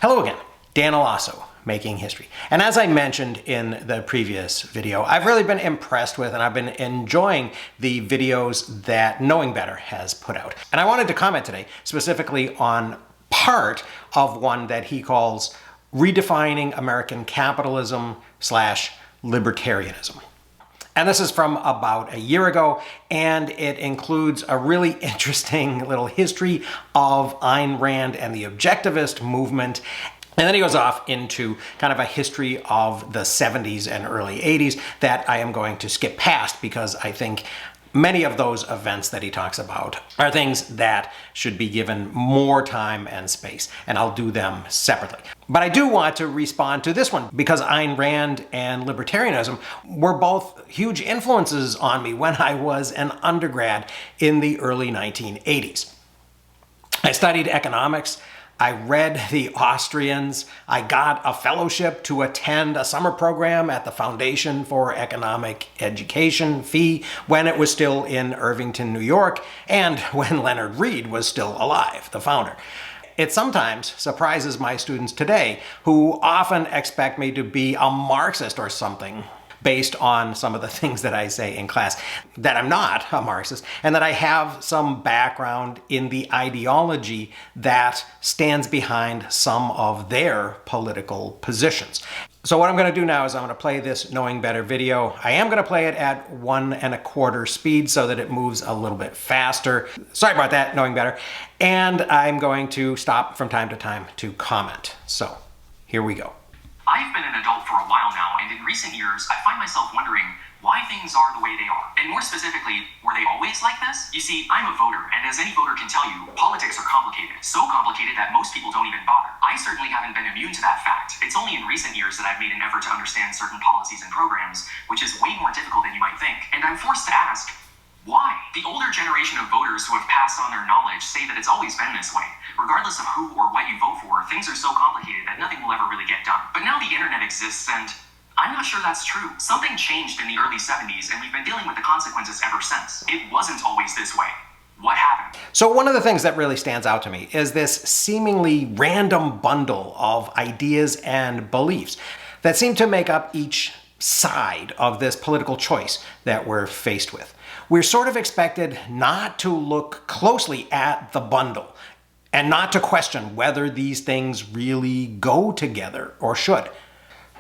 Hello again, Dan Alasso, Making History. And as I mentioned in the previous video, I've really been impressed with and I've been enjoying the videos that Knowing Better has put out. And I wanted to comment today specifically on part of one that he calls Redefining American Capitalism / Libertarianism. And this is from about a year ago, and it includes a really interesting little history of Ayn Rand and the Objectivist movement. And then he goes off into kind of a history of the 70s and early 80s that I am going to skip past because I think many of those events that he talks about are things that should be given more time and space, and I'll do them separately. But I do want to respond to this one because Ayn Rand and libertarianism were both huge influences on me when I was an undergrad in the early 1980s. I studied economics. I read the Austrians. I got a fellowship to attend a summer program at the Foundation for Economic Education, FEE, when it was still in Irvington, New York, and when Leonard Read was still alive, the founder. It sometimes surprises my students today, who often expect me to be a Marxist or something, based on some of the things that I say in class, that I'm not a Marxist, and that I have some background in the ideology that stands behind some of their political positions. So what I'm going to do now is I'm going to play this Knowing Better video. I am going to play it at 1 1/4 speed so that it moves a little bit faster. Sorry about that, Knowing Better. And I'm going to stop from time to time to comment. So here we go. I've been an adult for a while now, and in recent years, I find myself wondering why things are the way they are. And more specifically, were they always like this? You see, I'm a voter, and as any voter can tell you, politics are complicated. So complicated that most people don't even bother. I certainly haven't been immune to that fact. It's only in recent years that I've made an effort to understand certain policies and programs, which is way more difficult than you might think. And I'm forced to ask, why? The older generation of voters who have passed on their knowledge say that it's always been this way. Regardless of who or what you vote for, things are so complicated that nothing will ever really get done. But now the internet exists, and I'm not sure that's true. Something changed in the early 70s, and we've been dealing with the consequences ever since. It wasn't always this way. What happened? So one of the things that really stands out to me is this seemingly random bundle of ideas and beliefs that seem to make up each side of this political choice that we're faced with. We're sort of expected not to look closely at the bundle and not to question whether these things really go together or should.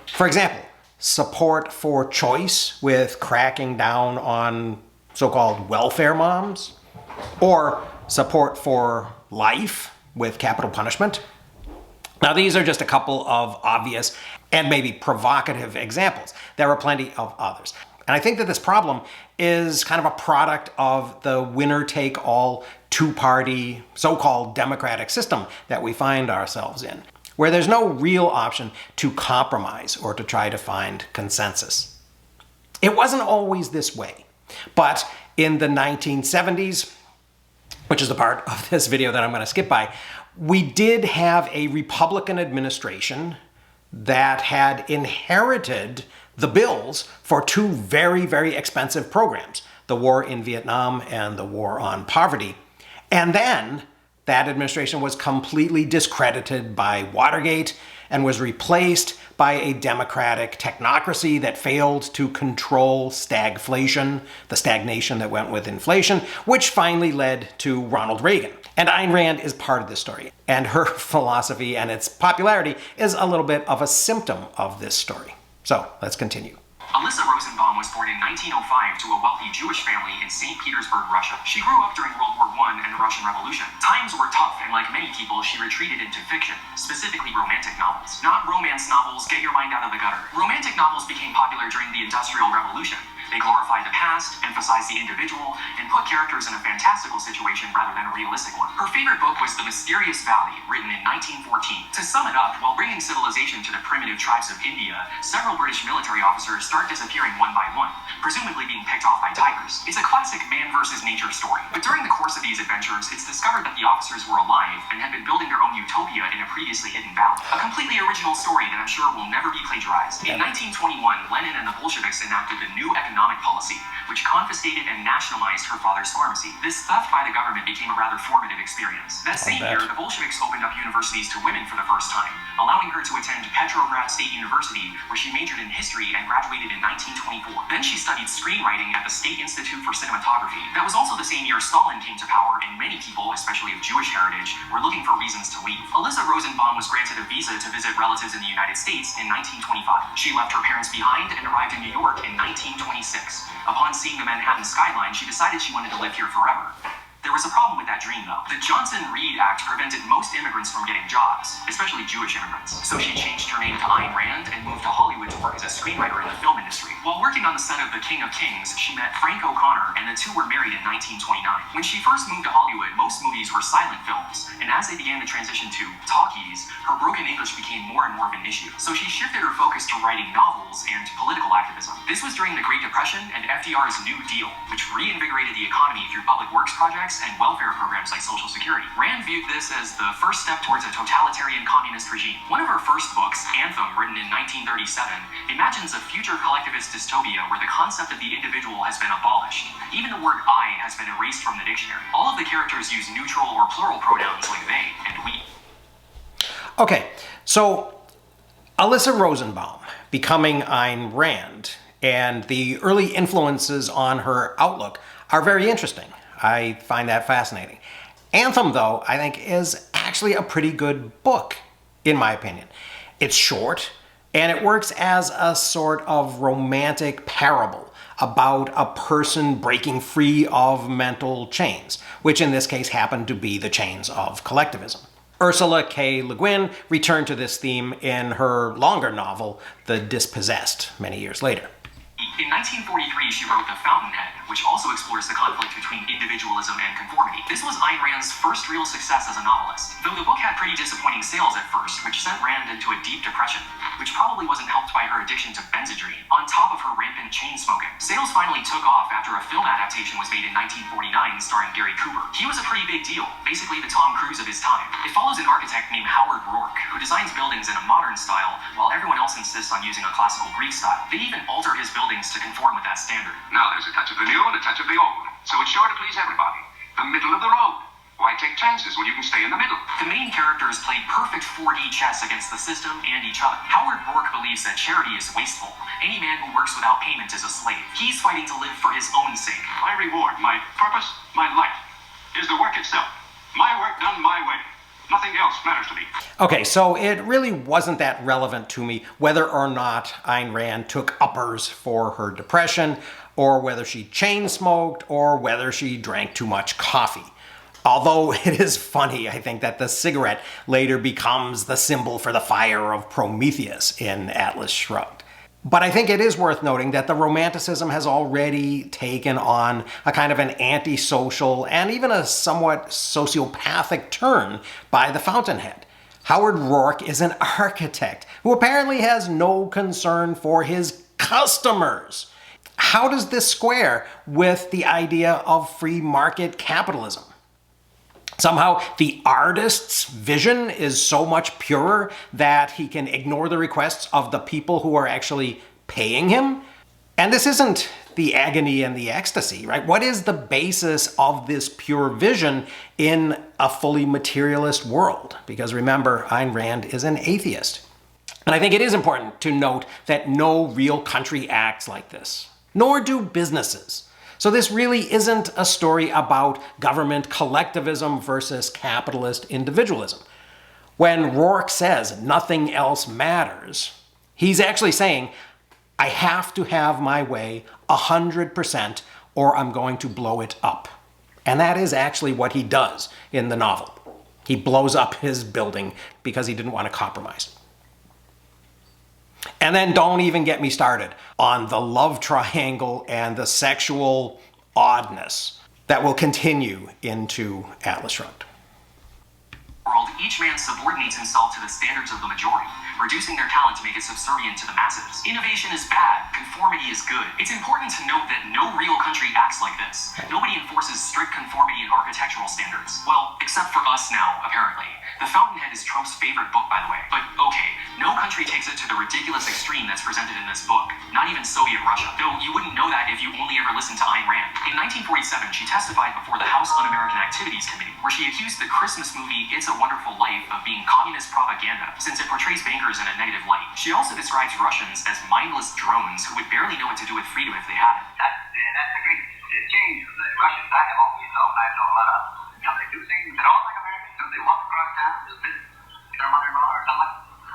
For example, support for choice with cracking down on so-called welfare moms, or support for life with capital punishment. Now, these are just a couple of obvious and maybe provocative examples. There are plenty of others. And I think that this problem is kind of a product of the winner-take-all two-party so-called democratic system that we find ourselves in, where there's no real option to compromise or to try to find consensus. It wasn't always this way, but in the 1970s, which is the part of this video that I'm going to skip by, we did have a Republican administration that had inherited the bills for two very, very expensive programs, the war in Vietnam and the war on poverty. And then that administration was completely discredited by Watergate and was replaced by a democratic technocracy that failed to control stagflation, the stagnation that went with inflation, which finally led to Ronald Reagan. And Ayn Rand is part of this story, and her philosophy and its popularity is a little bit of a symptom of this story. So let's continue. Alyssa Rosenbaum was born in 1905 to a wealthy Jewish family in St. Petersburg, Russia. She grew up during World War I and the Russian Revolution. Times were tough, and like many people, she retreated into fiction, specifically romantic novels. Not romance novels, get your mind out of the gutter. Romantic novels became popular during the Industrial Revolution. They glorified the past, emphasized the individual, and put characters in a fantastical situation rather than a realistic one. Her favorite book was The Mysterious Valley, written in 1914. To sum it up, while bringing civilization to the primitive tribes of India, several British military officers start disappearing one by one, presumably being picked off by tigers. It's a classic man versus nature story. But during the course of these adventures, it's discovered that the officers were alive and had been building their own utopia in a previously hidden valley. A completely original story that I'm sure will never be plagiarized. In 1921, Lenin and the Bolsheviks enacted the new economic policy, which confiscated and nationalized her father's pharmacy. This theft by the government became a rather formative experience. That same year, the Bolsheviks opened up universities to women for the first time, allowing her to attend Petrograd State University, where she majored in history and graduated in 1924. Then she studied screenwriting at the State Institute for Cinematography. That was also the same year Stalin came to power, and many people, especially of Jewish heritage, were looking for reasons to leave. Alyssa Rosenbaum was granted a visa to visit relatives in the United States in 1925. She left her parents behind and arrived in New York in 1926. Upon seeing the Manhattan skyline, she decided she wanted to live here forever. There was a problem with that dream, though. The Johnson-Reed Act prevented most immigrants from getting jobs, especially Jewish immigrants. So she changed her name to Ayn Rand and moved to Hollywood to work as a screenwriter in the film industry. While working on the set of The King of Kings, she met Frank O'Connor, and the two were married in 1929. When she first moved to Hollywood, most movies were silent films, and as they began to transition to talkies, her broken English became more and more of an issue. So she shifted her focus to writing novels and political activism. This was during the Great Depression and FDR's New Deal, which reinvigorated the economy through public works projects and welfare programs like Social Security. Rand viewed this as the first step towards a totalitarian communist regime. One of her first books, Anthem, written in 1937, imagines a future collectivist dystopia where the concept of the individual has been abolished. Even the word I has been erased from the dictionary. All of the characters use neutral or plural pronouns like they and we. Okay, so Alyssa Rosenbaum becoming Ayn Rand and the early influences on her outlook are very interesting. I find that fascinating. Anthem, though, I think is actually a pretty good book, in my opinion. It's short, and it works as a sort of romantic parable about a person breaking free of mental chains, which in this case happened to be the chains of collectivism. Ursula K. Le Guin returned to this theme in her longer novel, The Dispossessed, many years later. In 1943, she wrote The Fountainhead, which also explores the conflict between individualism and conformity. This was Ayn Rand's first real success as a novelist, though the book had pretty disappointing sales at first, which sent Rand into a deep depression, which probably wasn't helped by her addiction to benzodrine, on top of her rampant chain smoking. Sales finally took off after a film adaptation was made in 1949 starring Gary Cooper. He was a pretty big deal, basically the Tom Cruise of his time. It follows an architect named Howard Rourke, who designs buildings in a modern style, while everyone else insists on using a classical Greek style. They even alter his buildings to conform with that standard. Now there's a touch of the new and a touch of the old, so it's sure to please everybody. The middle of the road. Why take chances when you can stay in the middle? The main characters played perfect 4D chess against the system and each other. Howard Rourke believes that charity is wasteful. Any man who works without payment is a slave. He's fighting to live for his own sake. My reward, my purpose, my life, is the work itself. My work done my way. Nothing else matters to me. Okay, so it really wasn't that relevant to me whether or not Ayn Rand took uppers for her depression, or whether she chain smoked, or whether she drank too much coffee. Although it is funny, I think, that the cigarette later becomes the symbol for the fire of Prometheus in Atlas Shrugged. But I think it is worth noting that the Romanticism has already taken on a kind of an antisocial and even a somewhat sociopathic turn by the Fountainhead. Howard Rourke is an architect who apparently has no concern for his customers. How does this square with the idea of free market capitalism? Somehow the artist's vision is so much purer that he can ignore the requests of the people who are actually paying him. And this isn't the agony and the ecstasy, right? What is the basis of this pure vision in a fully materialist world? Because remember, Ayn Rand is an atheist. And I think it is important to note that no real country acts like this, nor do businesses. So this really isn't a story about government collectivism versus capitalist individualism. When Rourke says nothing else matters, he's actually saying, I have to have my way 100% or I'm going to blow it up. And that is actually what he does in the novel. He blows up his building because he didn't want to compromise. And then don't even get me started on the love triangle and the sexual oddness that will continue into Atlas Shrugged. world, each man subordinates himself to the standards of the majority, reducing their talent to make it subservient to the masses. Innovation is bad, conformity is good. It's important to note that no real country acts like this. Nobody enforces strict conformity in architectural standards. Well, except for us now, apparently. The Fountainhead is Trump's favorite book, by the way. But okay, no country takes it to the ridiculous extreme that's presented in this book. Not even Soviet Russia. Though you wouldn't know that if you only ever listened to Ayn Rand. In 1947, she testified before the House Un-American Activities Committee, where she accused the Christmas movie It's a Wonderful Life of being communist propaganda, since it portrays bankers in a negative light. She also describes Russians as mindless drones who would barely know what to do with freedom if they had it. That's a great change from the Russians I have always known. I know a lot of them. You know, they do things that all like Americans do. They walk across town, just visit their mother-in-law or something.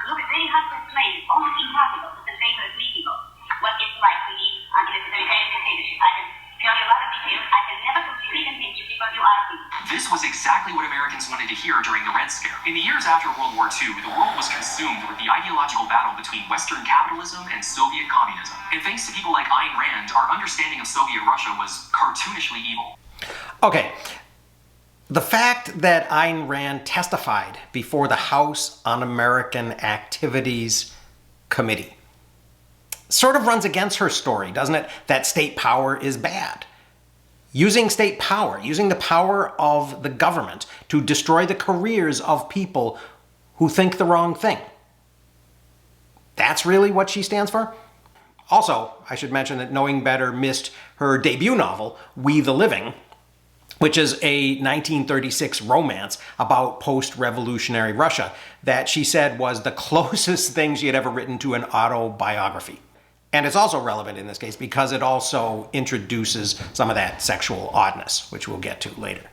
Look, it's very hard to explain. It's almost impossible to convey to the three people what it's like to be in a totalitarian dictatorship. I can tell you a lot of details. I can never completely convince you because you ask me. This was exactly what Americans wanted to hear during the Red Scare. In the years after World War II, the world was consumed with the ideological battle between Western capitalism and Soviet communism. And thanks to people like Ayn Rand, our understanding of Soviet Russia was cartoonishly evil. Okay. The fact that Ayn Rand testified before the House Un-American Activities Committee sort of runs against her story, doesn't it? That state power is bad. Using state power, using the power of the government to destroy the careers of people who think the wrong thing. That's really what she stands for? Also, I should mention that Knowing Better missed her debut novel, We the Living, which is a 1936 romance about post-revolutionary Russia that she said was the closest thing she had ever written to an autobiography. And it's also relevant in this case because it also introduces some of that sexual oddness, which we'll get to later.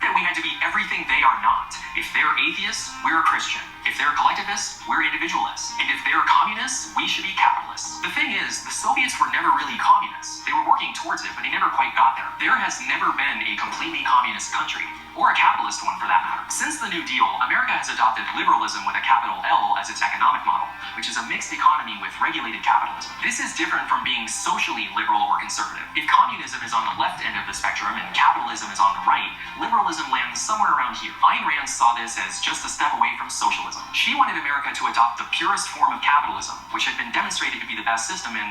That we had to be everything they are not. If they're atheists, we're Christian. If they're collectivists, we're individualists. And if they're communists, we should be capitalists. The thing is, the Soviets were never really communists. They were working towards it, but they never quite got there. There has never been a completely communist country, or a capitalist one for that matter. Since the New Deal, America has adopted liberalism with a capital L as its economic model, which is a mixed economy with regulated capitalism. This is different from being socially liberal or conservative. If communism is on the left end of the spectrum and capitalism is on the right, liberalism lands somewhere around here. Ayn Rand saw this as just a step away from socialism. She wanted America to adopt the purest form of capitalism, which had been demonstrated to be the best system in,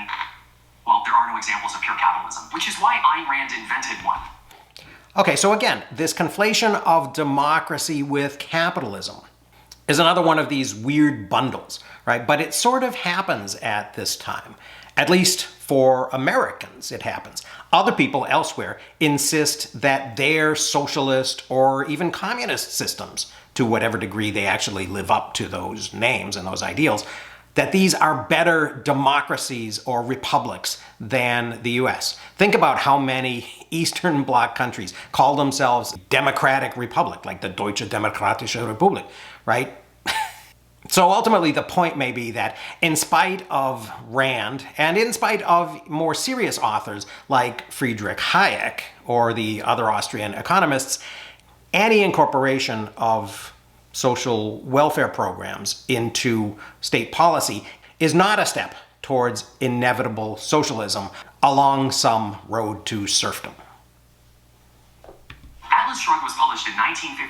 well, there are no examples of pure capitalism, which is why Ayn Rand invented one. Okay, so again, this conflation of democracy with capitalism is another one of these weird bundles, right? But it sort of happens at this time. At least for Americans, it happens. Other people elsewhere insist that their socialist or even communist systems, to whatever degree they actually live up to those names and those ideals, that these are better democracies or republics than the US. Think about how many Eastern Bloc countries call themselves democratic republic, like the Deutsche Demokratische Republik, right? So ultimately, the point may be that in spite of Rand, and in spite of more serious authors like Friedrich Hayek or the other Austrian economists, any incorporation of social welfare programs into state policy is not a step towards inevitable socialism along some road to serfdom. Atlas Shrugged was published in 1957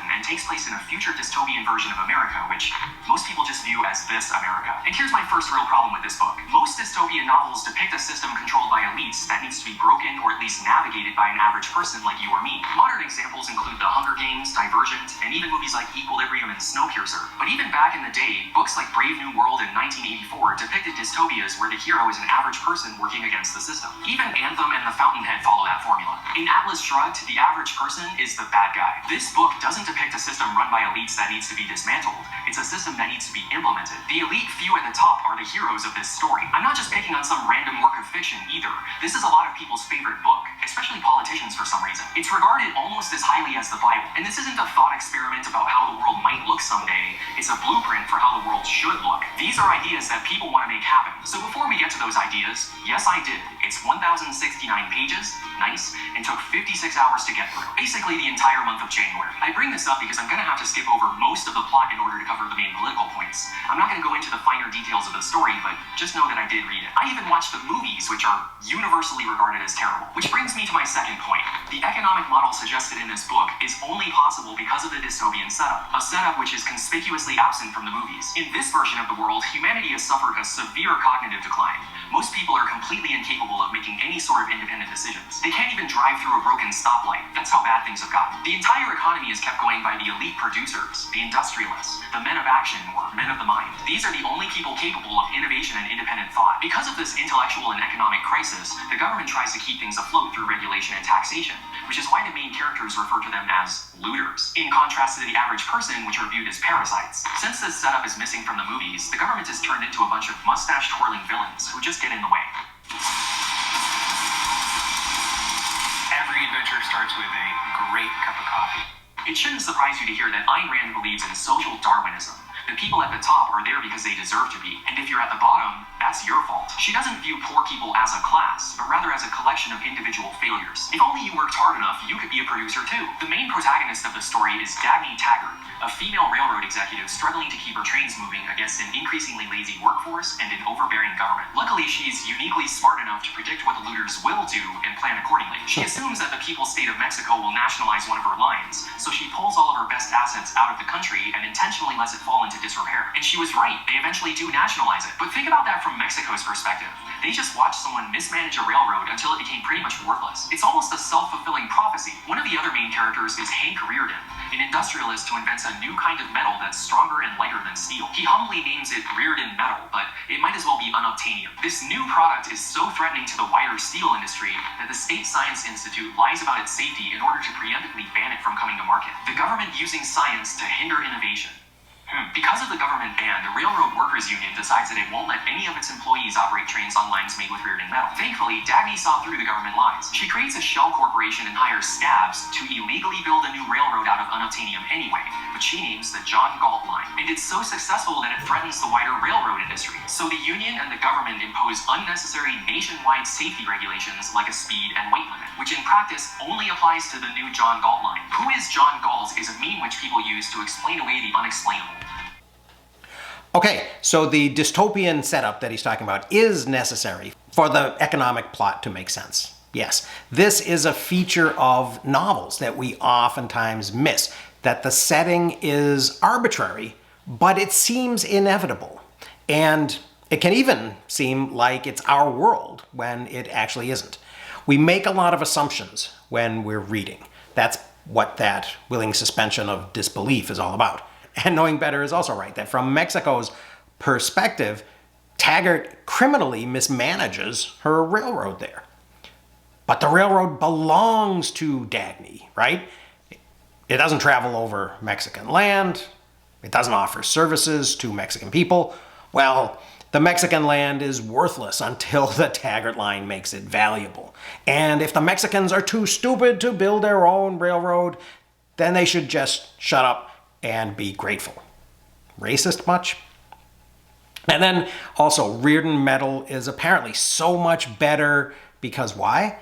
and takes place in a future dystopian version of America, which most people just view as this America. And here's my first real problem with this book. Most dystopian novels depict a system controlled by elites that needs to be broken or at least navigated by an average person like you or me. Modern examples include The Hunger Games, Divergent, and even movies like Equilibrium and Snowpiercer. But even back in the day, books like Brave New World in 1984 depicted dystopias where the hero is an average person working against the system. Even Anthem and The Fountainhead follow that formula. In Atlas Shrugged, the average person is the bad guy. This book doesn't depict a system run by elites that needs to be dismantled. It's a system that needs to be implemented. The elite few at the top are the heroes of this story. I'm not just picking on some random work of fiction either. This is a lot of people's favorite book, especially politicians for some reason. It's regarded almost as highly as the Bible. And this isn't a thought experiment about how the world might look someday. It's a blueprint for how the world should look. These are ideas that people want to make happen. So before we get to those ideas, yes, I did. It's It's 1,069 pages, nice, and took 56 hours to get through. Basically the entire month of January. I bring this up because I'm gonna have to skip over most of the plot in order to cover the main political points. I'm not gonna go into the finer details of the story, but just know that I did read it. I even watched the movies, which are universally regarded as terrible. Which brings me to my second point. The economic model suggested in this book is only possible because of the dystopian setup, a setup which is conspicuously absent from the movies. In this version of the world, humanity has suffered a severe cognitive decline. Most people are completely incapable of making any sort of independent decisions. They can't even drive through a broken stoplight. That's how bad things have gotten. The entire economy is kept going by the elite producers, the industrialists, the men of action, or men of the mind. These are the only people capable of innovation and independent thought. Because of this intellectual and economic crisis, the government tries to keep things afloat through regulation and taxation, which is why the main characters refer to them as looters, in contrast to the average person, which are viewed as parasites. Since this setup is missing from the movies, the government is turned into a bunch of mustache-twirling villains who just get in the way. Every adventure starts with a great cup of coffee. It shouldn't surprise you to hear that Ayn Rand believes in social Darwinism. The people at the top are there because they deserve to be, and if you're at the bottom, that's your fault. She doesn't view poor people as a class, but rather as a collection of individual failures. If only you worked hard enough, you could be a producer too. The main protagonist of the story is Dagny Taggart, a female railroad executive struggling to keep her trains moving against an increasingly lazy workforce and an overbearing government. Luckily, she's uniquely smart enough to predict what the looters will do and plan accordingly. She assumes that the people's state of Mexico will nationalize one of her lines, so she pulls all of her best assets out of the country and intentionally lets it fall into disrepair. And she was right, they eventually do nationalize it. But think about that from Mexico's perspective. They just watched someone mismanage a railroad until it became pretty much worthless. It's almost a self-fulfilling prophecy. One of the other main characters is Hank Rearden, an industrialist who invents a new kind of metal that's stronger and lighter than steel. He humbly names it Rearden metal, but it might as well be unobtainium. This new product is so threatening to the wider steel industry that the State Science Institute lies about its safety in order to preemptively ban it from coming to market. The government using science to hinder innovation. Because of the government ban, the Railroad Workers Union decides that it won't let any of its employees operate trains on lines made with Rearden metal. Thankfully, Dagny saw through the government lies. She creates a shell corporation and hires scabs to illegally build a new railroad out of unobtainium anyway, which she names the John Galt line. And it's so successful that it threatens the wider railroad industry. So the union and the government impose unnecessary nationwide safety regulations like a speed and weight limit, which in practice only applies to the new John Galt line. Who is John Galt is a meme which people use to explain away the unexplainable. Okay, so the dystopian setup that he's talking about is necessary for the economic plot to make sense. Yes, this is a feature of novels that we oftentimes miss, that the setting is arbitrary, but it seems inevitable. And it can even seem like it's our world when it actually isn't. We make a lot of assumptions when we're reading. That's what that willing suspension of disbelief is all about. And Knowing Better is also right, that from Mexico's perspective, Taggart criminally mismanages her railroad there. But the railroad belongs to Dagny, right? It doesn't travel over Mexican land. It doesn't offer services to Mexican people. Well, the Mexican land is worthless until the Taggart line makes it valuable. And if the Mexicans are too stupid to build their own railroad, then they should just shut up and be grateful. Racist much? And then also, Rearden metal is apparently so much better because why?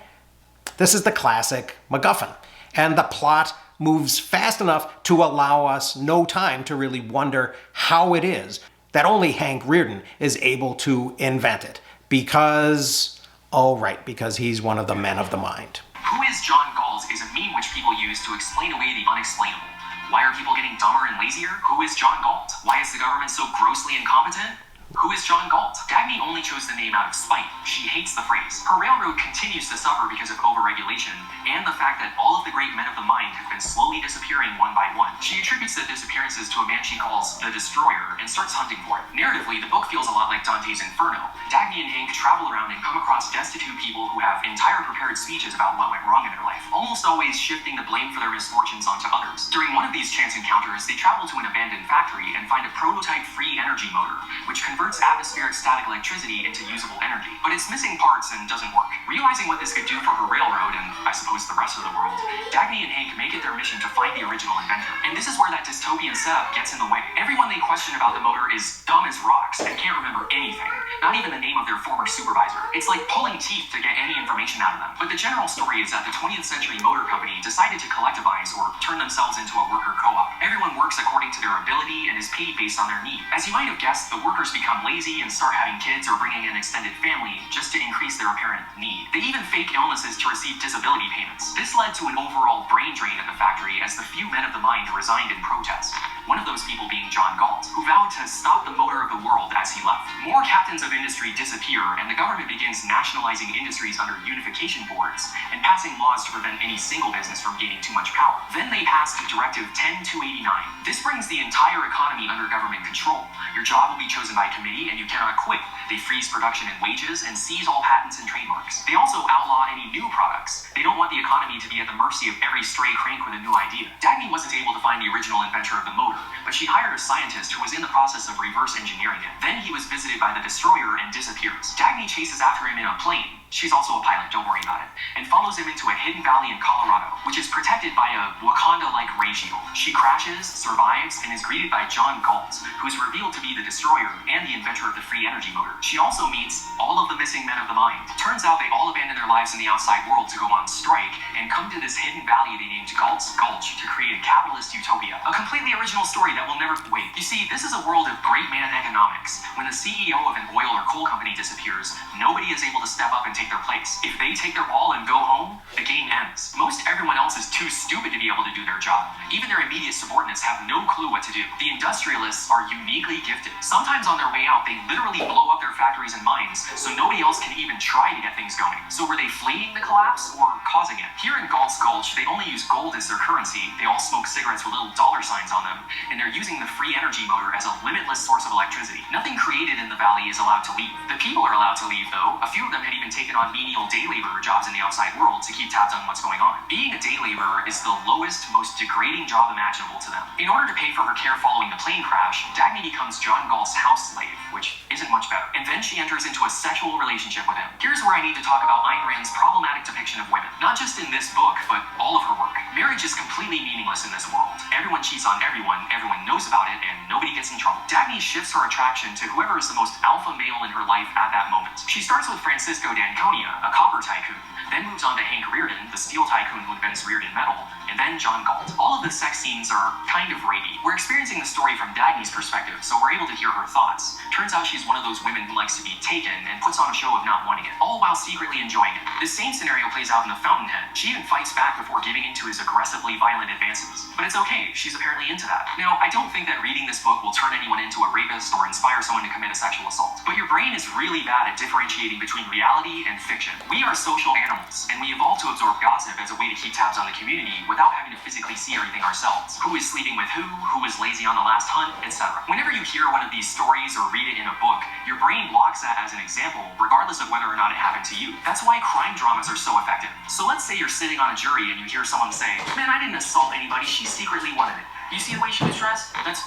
This is the classic MacGuffin, and the plot moves fast enough to allow us no time to really wonder how it is that only Hank Rearden is able to invent it. Because, oh right, because he's one of the men of the mind. Who is John Galt is a meme which people use to explain away the unexplainable. Why are people getting dumber and lazier? Who is John Galt? Why is the government so grossly incompetent? Who is John Galt? Dagny only chose the name out of spite. She hates the phrase. Her railroad continues to suffer because of overregulation and the fact that all of the great men of the mind have been slowly disappearing one by one. She attributes the disappearances to a man she calls the Destroyer and starts hunting for it. Narratively, the book feels a lot like Dante's Inferno. Dagny and Hank travel around and come across destitute people who have entire prepared speeches about what went wrong in their life, almost always shifting the blame for their misfortunes onto others. During one of these chance encounters, they travel to an abandoned factory and find a prototype free energy motor, which converts atmospheric static electricity into usable energy, but it's missing parts and doesn't work. Realizing what this could do for her railroad, and I suppose the rest of the world, Dagny and Hank make it their mission to find the original inventor. And this is where that dystopian setup gets in the way. Everyone they question about the motor is dumb as rocks and can't remember anything, not even the name of their former supervisor. It's like pulling teeth to get any information out of them. But the general story is that the 20th century motor company decided to collectivize or turn themselves into a worker co-op. Everyone works according to their ability and is paid based on their need. As you might have guessed, the workers become lazy and start having kids or bringing in extended family just to increase their apparent need. They even fake illnesses to receive disability payments. This led to an overall brain drain at the factory as the few men of the mind resigned in protest. One of those people being John Galt, who vowed to stop the motor of the world as he left. More captains of industry disappear, and the government begins nationalizing industries under unification boards and passing laws to prevent any single business from gaining too much power. Then they passed Directive 10289. This brings the entire economy under government control. Your job will be chosen by committee and you cannot quit. They freeze production and wages and seize all patents and trademarks. They also outlaw any new products. They don't want the economy to be at the mercy of every stray crank with a new idea. Dagny wasn't able to find the original inventor of the motor, but she hired a scientist who was in the process of reverse engineering it. Then he was visited by the destroyer and disappears. Dagny chases after him in a plane. She's also a pilot, don't worry about it, and follows him into a hidden valley in Colorado, which is protected by a Wakanda-like ray shield. She crashes, survives, and is greeted by John Galt, who is revealed to be the destroyer and the inventor of the free energy motor. She also meets all of the missing men of the mind. Turns out they all abandon their lives in the outside world to go on strike and come to this hidden valley they named Gulch to create a capitalist utopia. A completely original story that will never wait. You see, this is a world of great man economics. When the CEO of an oil or coal company disappears, nobody is able to step up and take their place. If they take their ball and go home, the game ends. Most everyone else is too stupid to be able to do their job. Even their immediate subordinates have no clue what to do. The industrialists are uniquely gifted. Sometimes on their way out, they literally blow up their factories and mines, so nobody else can even try to get things going. So were they fleeing the collapse or causing it? Here in Galt's Gulch, they only use gold as their currency. They all smoke cigarettes with little dollar signs on them, and they're using the free energy motor as a limitless source of electricity. Nothing created in the valley is allowed to leave. The people are allowed to leave, though. A few of them had even taken on menial day laborer jobs in the outside world to keep tabs on what's going on. Being a day laborer is the lowest, most degrading job imaginable to them. In order to pay for her care following the plane crash, Dagny becomes John Galt's house slave, which isn't much better. And then she enters into a sexual relationship with him. Here's where I need to talk about Ayn Rand's problematic depiction of women. Not just in this book, but all of her work. Marriage is completely meaningless in this world. Everyone cheats on everyone knows about it, and nobody gets in trouble. Dagny shifts her attraction to whoever is the most alpha male in her life at that moment. She starts with Francisco d'Anconia, a copper tycoon, then moves on to Hank Reardon, the steel tycoon who invents Reardon metal, and then John Galt. All of the sex scenes are kind of rapey. We're experiencing the story from Dagny's perspective, so we're able to hear her thoughts. Turns out she's one of those women who likes to be taken and puts on a show of not wanting it, all while secretly enjoying it. This same scenario plays out in the Fountainhead. She even fights back before giving in to his aggressively violent advances. But it's okay, she's apparently into that. Now, I don't think that reading this book will turn anyone into a rapist or inspire someone to commit a sexual assault, but your brain is really bad at differentiating between reality and fiction. We are social animals, and we evolved to absorb gossip as a way to keep tabs on the community without having to physically see everything ourselves. Who is sleeping with who is lazy on the last hunt, etc. Whenever you hear one of these stories or read it in a book, your brain blocks that as an example, regardless of whether or not it happened to you. That's why crime dramas are so effective. So let's say you're sitting on a jury and you hear someone say, "Man, I didn't assault anybody, she secretly wanted it. You see the way she was dressed? That's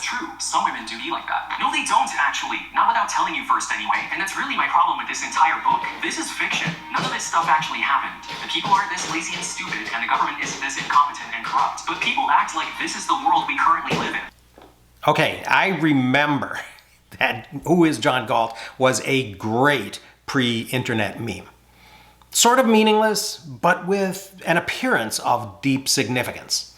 true. Some women do be like that." No, they don't, actually. Not without telling you first, anyway. And that's really my problem with this entire book. This is fiction. None of this stuff actually happened. The people aren't this lazy and stupid, and the government isn't this incompetent and corrupt. But people act like this is the world we currently live in. Okay, I remember that Who is John Galt was a great pre-internet meme. Sort of meaningless, but with an appearance of deep significance.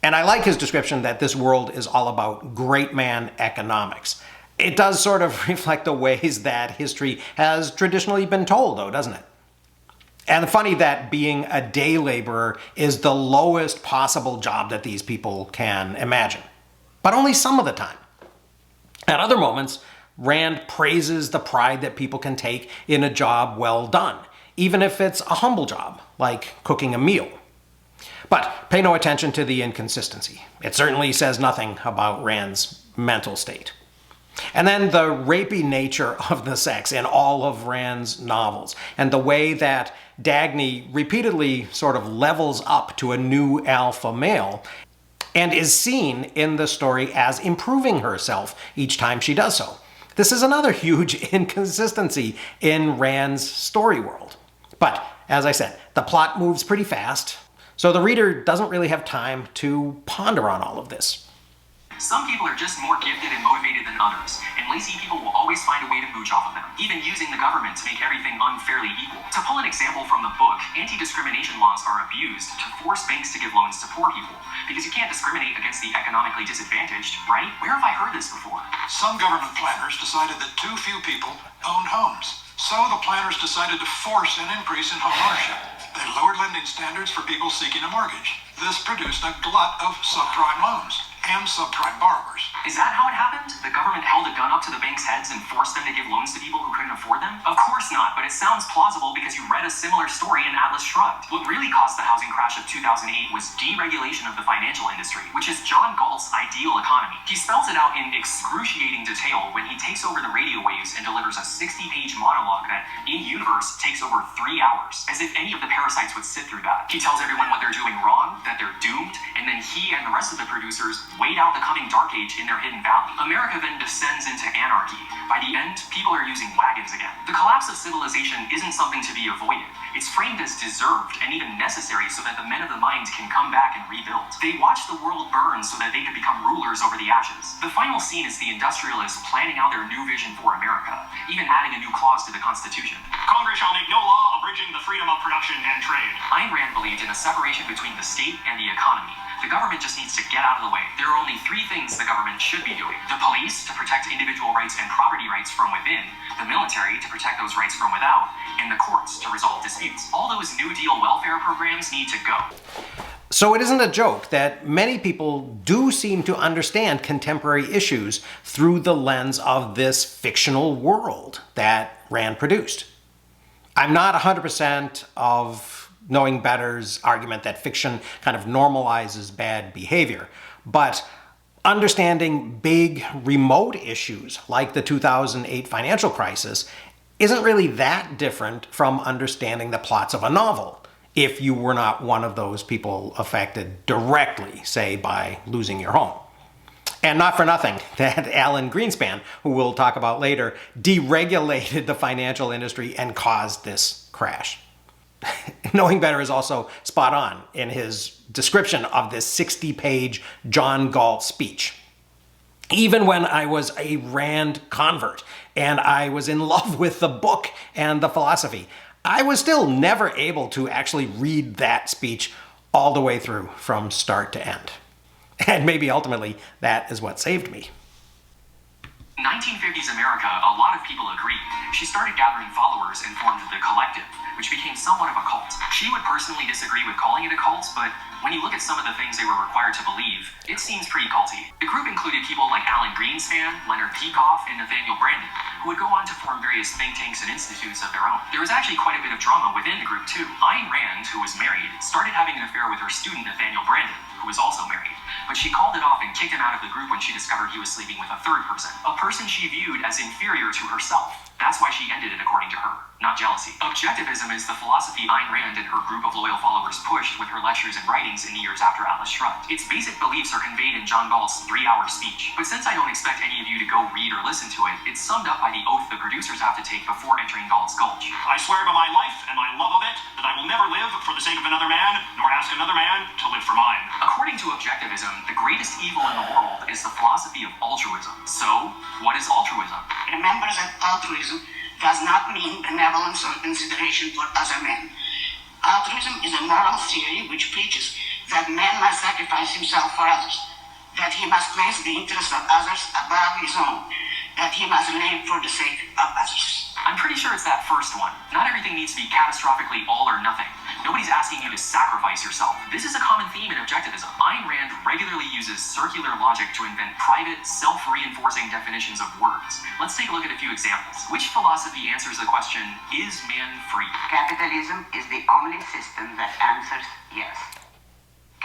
And I like his description that this world is all about great man economics. It does sort of reflect the ways that history has traditionally been told, though, doesn't it? And funny that being a day laborer is the lowest possible job that these people can imagine. But only some of the time. At other moments, Rand praises the pride that people can take in a job well done, even if it's a humble job, like cooking a meal. But pay no attention to the inconsistency. It certainly says nothing about Rand's mental state. And then the rapey nature of the sex in all of Rand's novels, and the way that Dagny repeatedly sort of levels up to a new alpha male, and is seen in the story as improving herself each time she does so. This is another huge inconsistency in Rand's story world. But, as I said, the plot moves pretty fast, so the reader doesn't really have time to ponder on all of this. Some people are just more gifted and motivated than others, and lazy people will always find a way to mooch off of them, even using the government to make everything unfairly equal. To pull an example from the book, anti-discrimination laws are abused to force banks to give loans to poor people, because you can't discriminate against the economically disadvantaged, right? Where have I heard this before? Some government planners decided that too few people owned homes. So the planners decided to force an increase in home ownership. They lowered lending standards for people seeking a mortgage. This produced a glut of subprime loans and subprime borrowers. Is that how it happened? The government held a gun up to the banks' heads and forced them to give loans to people who couldn't afford them? Of course not, but it sounds plausible because you read a similar story in Atlas Shrugged. What really caused the housing crash of 2008 was deregulation of the financial industry, which is John Galt's ideal economy. He spells it out in excruciating detail when he takes over the radio waves and delivers a 60-page monologue that, in universe, takes over 3 hours, as if any of the parasites would sit through that. He tells everyone what they're doing wrong, that they're doomed, and then he and the rest of the producers wait out the coming dark age in their hidden valley. America then descends into anarchy. By the end, people are using wagons again. The collapse of civilization isn't something to be avoided. It's framed as deserved and even necessary so that the men of the mind can come back and rebuild. They watch the world burn so that they can become rulers over the ashes. The final scene is the industrialists planning out their new vision for America, even adding a new clause to the Constitution. Congress shall make no law abridging the freedom of production and trade. Ayn Rand believed in a separation between the state and the economy. The government just needs to get out of the way. There are only 3 things the government should be doing. The police, to protect individual rights and property rights from within. The military, to protect those rights from without. And the courts, to resolve disputes. All those New Deal welfare programs need to go. So it isn't a joke that many people do seem to understand contemporary issues through the lens of this fictional world that Rand produced. I'm not 100% of Knowing Better's argument that fiction kind of normalizes bad behavior, but understanding big remote issues like the 2008 financial crisis isn't really that different from understanding the plots of a novel, if you were not one of those people affected directly, say, by losing your home. And not for nothing that Alan Greenspan, who we'll talk about later, deregulated the financial industry and caused this crash. Knowing Better is also spot on in his description of this 60-page John Galt speech. Even when I was a Rand convert and I was in love with the book and the philosophy, I was still never able to actually read that speech all the way through from start to end. And maybe ultimately that is what saved me. 1950s America, a lot of people agreed. She started gathering followers and formed the Collective, which became somewhat of a cult. She would personally disagree with calling it a cult, but when you look at some of the things they were required to believe, it seems pretty culty. The group included people like Alan Greenspan, Leonard Peikoff, and Nathaniel Branden, who would go on to form various think tanks and institutes of their own. There was actually quite a bit of drama within the group too. Ayn Rand, who was married, started having an affair with her student Nathaniel Branden, who was also married. But she called it off and kicked him out of the group when she discovered he was sleeping with a third person. A person she viewed as inferior to herself. That's why she ended it according to her, not jealousy. Objectivism is the philosophy Ayn Rand and her group of loyal followers pushed with her lectures and writings in the years after Atlas Shrugged. Its basic beliefs are conveyed in John Galt's 3-hour speech. But since I don't expect any of you to go read or listen to it, it's summed up by the oath the producers have to take before entering Galt's Gulch. I swear by my life and my love of it that I will never live for the sake of another man, nor ask another man to live for mine. According to Objectivism, the greatest evil in the world is the philosophy of altruism. So, what is altruism? Remember that altruism does not mean benevolence or consideration for other men. Altruism is a moral theory which preaches that man must sacrifice himself for others, that he must place the interests of others above his own, that he must live for the sake of others. I'm pretty sure it's that first one. Not everything needs to be catastrophically all or nothing. Nobody's asking you to sacrifice yourself. This is a common theme in Objectivism. Ayn Rand regularly uses circular logic to invent private, self-reinforcing definitions of words. Let's take a look at a few examples. Which philosophy answers the question, is man free? Capitalism is the only system that answers yes.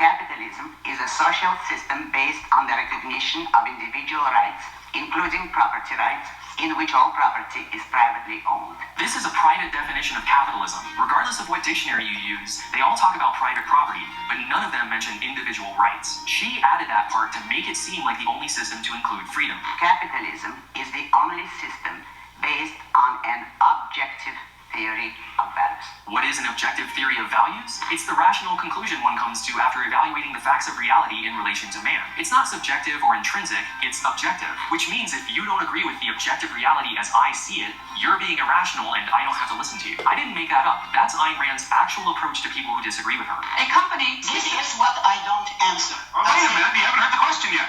Capitalism is a social system based on the recognition of individual rights including property rights, in which all property is privately owned. This is a private definition of capitalism. Regardless of what dictionary you use, they all talk about private property, but none of them mention individual rights. She added that part to make it seem like the only system to include freedom. Capitalism is the only system based on an objective theory of values. What is an objective theory of values? It's the rational conclusion one comes to after evaluating the facts of reality in relation to man. It's not subjective or intrinsic, it's objective, which means if you don't agree with the objective reality as I see it, you're being irrational and I don't have to listen to you. I didn't make that up. That's Ayn Rand's actual approach to people who disagree with her. A company, this is what I don't answer. Oh, wait a minute, you haven't heard the question yet.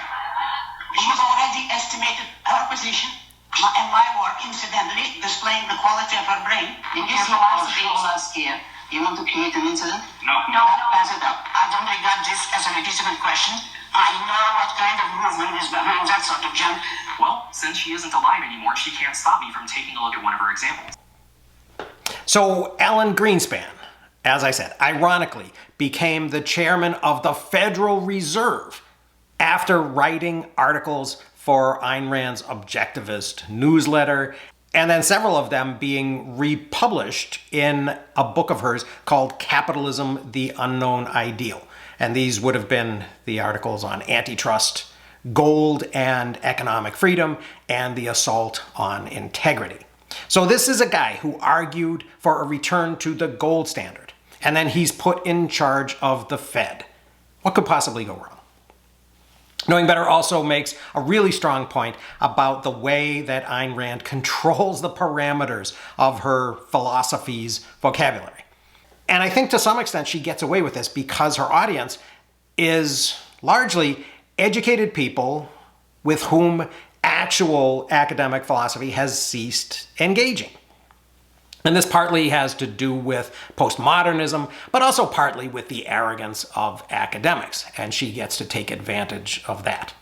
She's already estimated her position and my work, incidentally, displaying the quality of her brain. In his philosophy last year, you want to create an incident? No. Pass it up. I don't regard this as a legitimate question. I know what kind of movement is behind that sort of junk. Well, since she isn't alive anymore, she can't stop me from taking a look at one of her examples. So Alan Greenspan, as I said, ironically became the chairman of the Federal Reserve after writing articles for Ayn Rand's Objectivist newsletter, and then several of them being republished in a book of hers called Capitalism, the Unknown Ideal. And these would have been the articles on antitrust, gold and economic freedom, and the assault on integrity. So this is a guy who argued for a return to the gold standard, and then he's put in charge of the Fed. What could possibly go wrong? Knowing Better also makes a really strong point about the way that Ayn Rand controls the parameters of her philosophy's vocabulary. And I think to some extent she gets away with this because her audience is largely educated people with whom actual academic philosophy has ceased engaging. And this partly has to do with postmodernism, but also partly with the arrogance of academics, and she gets to take advantage of that.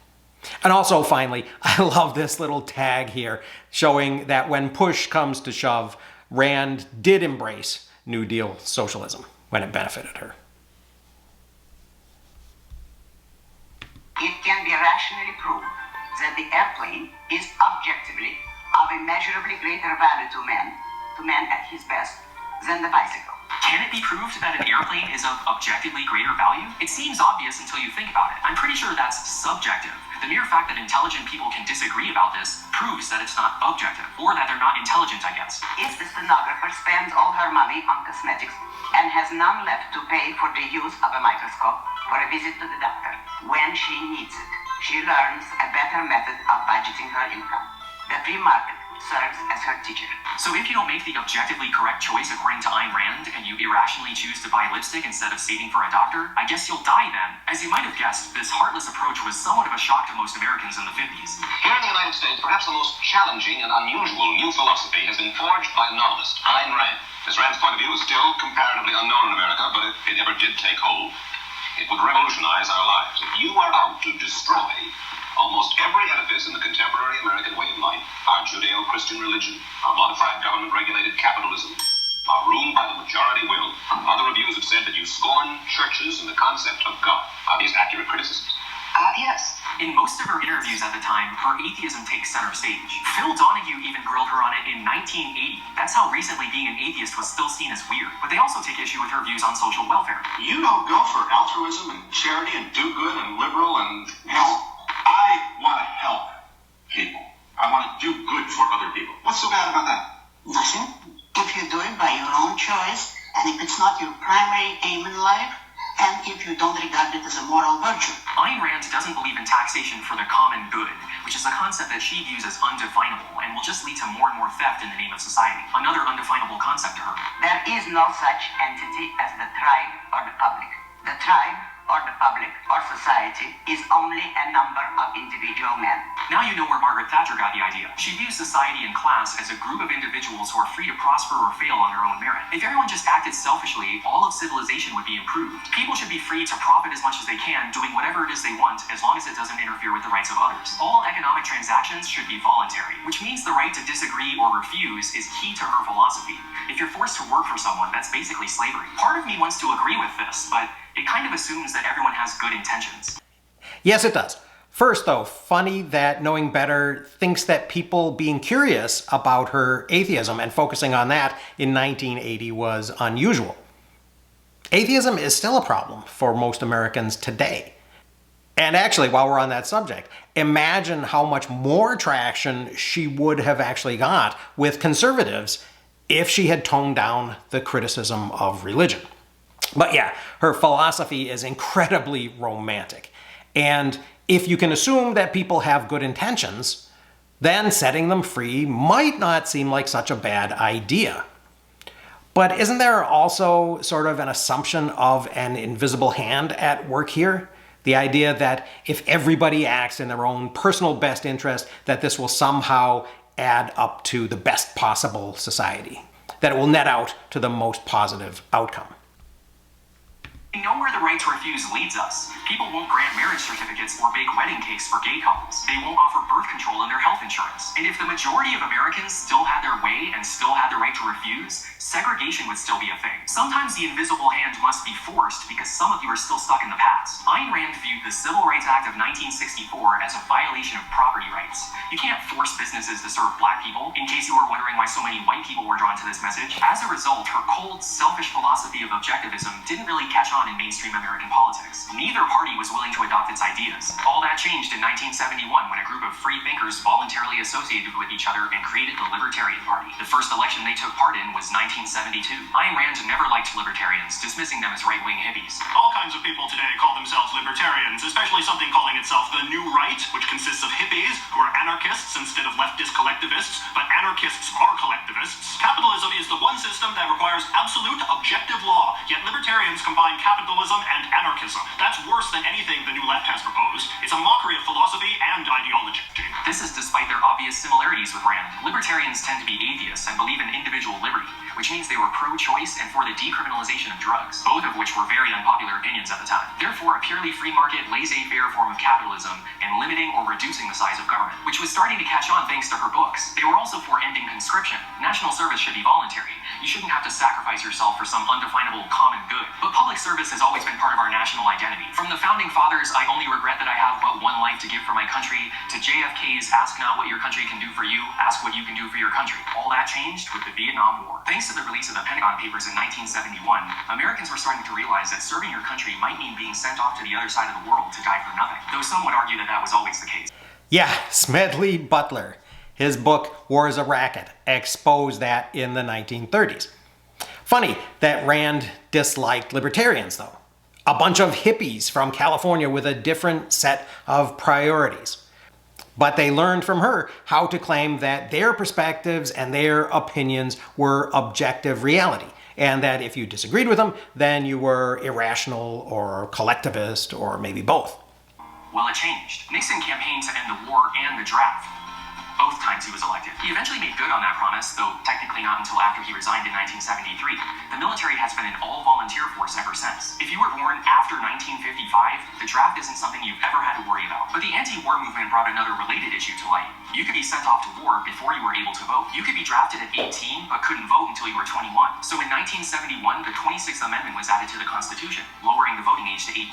And also, finally, I love this little tag here showing that when push comes to shove, Rand did embrace New Deal socialism when it benefited her. It can be rationally proved that the airplane is objectively of immeasurably greater value to man at his best, than the bicycle. Can it be proved that an airplane is of objectively greater value? It seems obvious until you think about it. I'm pretty sure that's subjective. The mere fact that intelligent people can disagree about this proves that it's not objective, or that they're not intelligent, I guess. If the stenographer spends all her money on cosmetics and has none left to pay for the use of a microscope or a visit to the doctor, when she needs it, she learns a better method of budgeting her income. The free market serves as her teacher. So if you don't make the objectively correct choice according to Ayn Rand, and you irrationally choose to buy lipstick instead of saving for a doctor, I guess you'll die then. As you might have guessed, this heartless approach was somewhat of a shock to most Americans in the 50s. Here in the United States, perhaps the most challenging and unusual new philosophy has been forged by a novelist, Ayn Rand. Miss Rand's point of view is still comparatively unknown in America, but if it ever did take hold, it would revolutionize our lives. If you are out to destroy almost every edifice in the contemporary American way of life, our Judeo-Christian religion, our modified government-regulated capitalism, are ruled by the majority will. Other reviews have said that you scorn churches and the concept of God. Are these accurate criticisms? Yes. In most of her interviews at the time, her atheism takes center stage. Phil Donahue even grilled her on it in 1980. That's how recently being an atheist was still seen as weird. But they also take issue with her views on social welfare. You don't go for altruism and charity and do-good and liberal and... No, I want to help people. I want to do good for other people. What's so bad about that? Nothing. If you do it by your own choice, and if it's not your primary aim in life, and if you don't regard it as a moral virtue. Ayn Rand doesn't believe in taxation for the common good, which is a concept that she views as undefinable and will just lead to more and more theft in the name of society. Another undefinable concept to her. There is no such entity as the tribe or the public. The tribe or the public or society is only a number of individual men. Now you know where Margaret Thatcher got the idea. She views society and class as a group of individuals who are free to prosper or fail on their own merit. If everyone just acted selfishly, all of civilization would be improved. People should be free to profit as much as they can, doing whatever it is they want, as long as it doesn't interfere with the rights of others. All economic transactions should be voluntary, which means the right to disagree or refuse is key to her philosophy. If you're forced to work for someone, that's basically slavery. Part of me wants to agree with this, but it kind of assumes that everyone has good intentions. Yes, it does. First, though, funny that Knowing Better thinks that people being curious about her atheism and focusing on that in 1980 was unusual. Atheism is still a problem for most Americans today. And actually, while we're on that subject, imagine how much more traction she would have actually got with conservatives if she had toned down the criticism of religion. But yeah, her philosophy is incredibly romantic. And if you can assume that people have good intentions, then setting them free might not seem like such a bad idea. But isn't there also sort of an assumption of an invisible hand at work here? The idea that if everybody acts in their own personal best interest, that this will somehow add up to the best possible society, that it will net out to the most positive outcome. We know where the right to refuse leads us. People won't grant marriage certificates or bake wedding cakes for gay couples. They won't offer birth control in their health insurance. And if the majority of Americans still had their way and still had the right to refuse, segregation would still be a thing. Sometimes the invisible hand must be forced because some of you are still stuck in the past. Ayn Rand viewed the Civil Rights Act of 1964 as a violation of property rights. You can't force businesses to serve black people, in case you were wondering why so many white people were drawn to this message. As a result, her cold, selfish philosophy of objectivism didn't really catch on in mainstream American politics. Neither party was willing to adopt its ideas. All that changed in 1971 when a group of free thinkers voluntarily associated with each other and created the Libertarian Party. The first election they took part in was 1972. Ayn Rand never liked libertarians, dismissing them as right-wing hippies. All kinds of people today call themselves libertarians, especially something calling itself the New Right, which consists of hippies who are anarchists instead of leftist collectivists, but anarchists are collectivists. Capitalism is the one system that requires absolute objective law, yet libertarians combine capitalism and anarchism. That's worse than anything the New Left has proposed. It's a mockery of philosophy and ideology. This is despite their obvious similarities with Rand. Libertarians tend to be atheists and believe in individual liberty, which means they were pro-choice and for the decriminalization of drugs, both of which were very unpopular opinions at the time. Therefore, a purely free market, laissez-faire form of capitalism and limiting or reducing the size of government, which was starting to catch on thanks to her books. They were also for ending conscription. National service should be voluntary. You shouldn't have to sacrifice yourself for some undefinable common good. But public service has always been part of our national identity. From the founding fathers, I only regret that I have but one life to give for my country, to JFK's ask not what your country can do for you, ask what you can do for your country. All that changed with the Vietnam War. Thanks to the release of the Pentagon Papers in 1971, Americans were starting to realize that serving your country might mean being sent off to the other side of the world to die for nothing. Though some would argue that that was always the case. Yeah, Smedley Butler. His book, War is a Racket, exposed that in the 1930s. Funny that Rand disliked libertarians, though. A bunch of hippies from California with a different set of priorities. But they learned from her how to claim that their perspectives and their opinions were objective reality, and that if you disagreed with them, then you were irrational or collectivist or maybe both. Well, it changed. Nixon campaigned to end the war and the draft. Both times he was elected. He eventually made good on that promise, though technically not until after he resigned in 1973. The military has been an all-volunteer force ever since. If you were born after 1955, the draft isn't something you've ever had to worry about. But the anti-war movement brought another related issue to light. You could be sent off to war before you were able to vote. You could be drafted at 18, but couldn't vote until you were 21. So in 1971, the 26th Amendment was added to the Constitution, lowering the voting age to 18,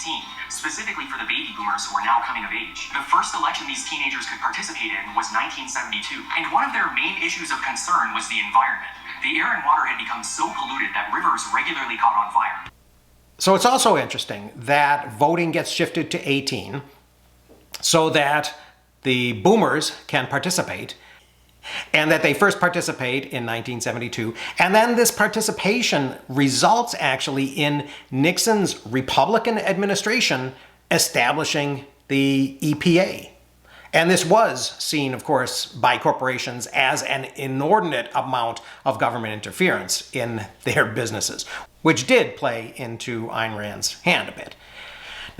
specifically for the baby boomers who are now coming of age. The first election these teenagers could participate in was 1972, and one of their main issues of concern was the environment. The air and water had become so polluted that rivers regularly caught on fire. So it's also interesting that voting gets shifted to 18 so that the boomers can participate, and that they first participate in 1972. And then this participation results actually in Nixon's Republican administration establishing the EPA. And this was seen, of course, by corporations as an inordinate amount of government interference in their businesses, which did play into Ayn Rand's hand a bit.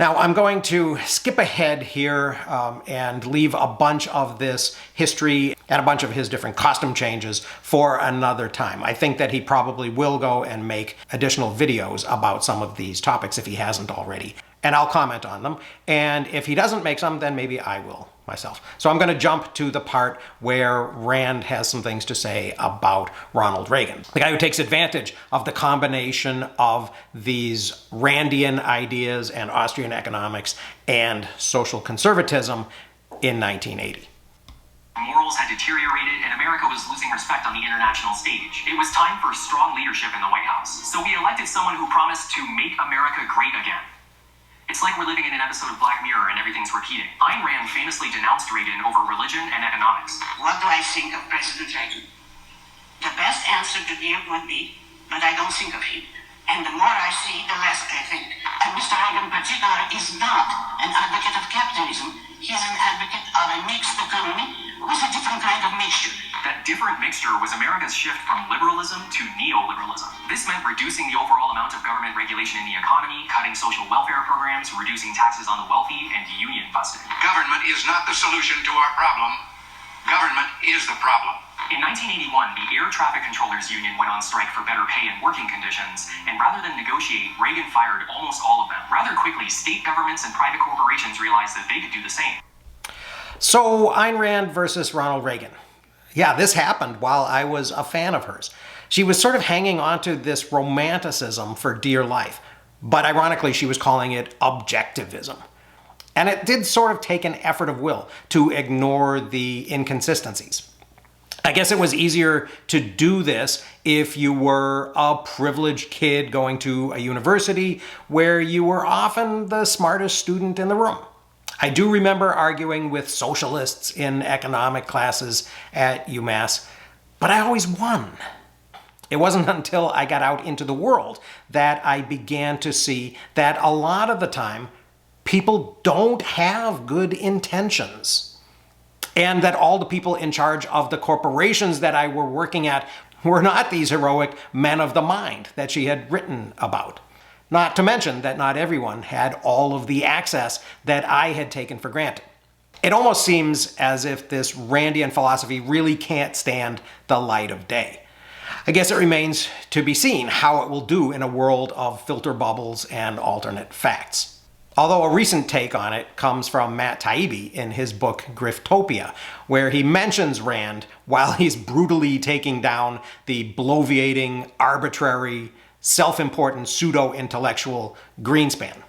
Now, I'm going to skip ahead here and leave a bunch of this history and a bunch of his different costume changes for another time. I think that he probably will go and make additional videos about some of these topics if he hasn't already. And I'll comment on them. And if he doesn't make some, then maybe I will myself. So I'm going to jump to the part where Rand has some things to say about Ronald Reagan, the guy who takes advantage of the combination of these Randian ideas and Austrian economics and social conservatism in 1980. Morals had deteriorated and America was losing respect on the international stage. It was time for strong leadership in the White House. So we elected someone who promised to make America great again. It's like we're living in an episode of Black Mirror and everything's repeating. Ayn Rand famously denounced Reagan over religion and economics. What do I think of President Reagan? The best answer to give would be, but I don't think of him. And the more I see, the less I think. And Mr. Reagan in particular is not an advocate of capitalism. He is an advocate of a mixed economy with a different kind of mixture. That different mixture was America's shift from liberalism to neoliberalism. This meant reducing the overall amount of government regulation in the economy, cutting social welfare programs, reducing taxes on the wealthy, and union busting. Government is not the solution to our problem. Government is the problem. In 1981, the Air Traffic Controllers Union went on strike for better pay and working conditions, and rather than negotiate, Reagan fired almost all of them. Rather quickly, state governments and private corporations realized that they could do the same. So, Ayn Rand versus Ronald Reagan. Yeah, this happened while I was a fan of hers. She was sort of hanging on to this romanticism for dear life, but ironically, she was calling it Objectivism. And it did sort of take an effort of will to ignore the inconsistencies. I guess it was easier to do this if you were a privileged kid going to a university where you were often the smartest student in the room. I do remember arguing with socialists in economic classes at UMass, but I always won. It wasn't until I got out into the world that I began to see that a lot of the time, people don't have good intentions. And that all the people in charge of the corporations that I were working at were not these heroic men of the mind that she had written about. Not to mention that not everyone had all of the access that I had taken for granted. It almost seems as if this Randian philosophy really can't stand the light of day. I guess it remains to be seen how it will do in a world of filter bubbles and alternate facts. Although a recent take on it comes from Matt Taibbi in his book Griftopia, where he mentions Rand while he's brutally taking down the bloviating, arbitrary, self-important pseudo-intellectual Greenspan.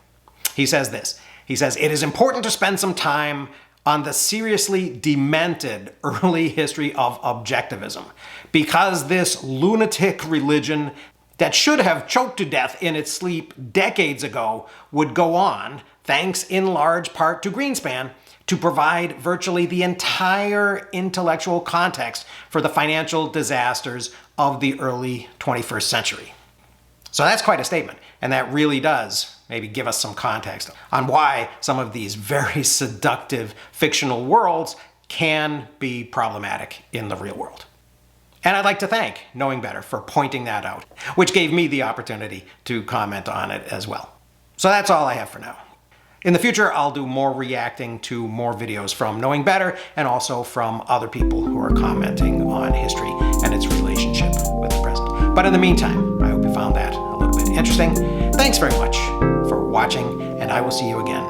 He says this. He says, "It is important to spend some time on the seriously demented early history of Objectivism, because this lunatic religion that should have choked to death in its sleep decades ago would go on, thanks in large part to Greenspan, to provide virtually the entire intellectual context for the financial disasters of the early 21st century." So that's quite a statement, and that really does maybe give us some context on why some of these very seductive fictional worlds can be problematic in the real world. And I'd like to thank Knowing Better for pointing that out, which gave me the opportunity to comment on it as well. So that's all I have for now. In the future, I'll do more reacting to more videos from Knowing Better and also from other people who are commenting on history and its relationship with the present. But in the meantime, I hope you found that a little bit interesting. Thanks very much for watching, and I will see you again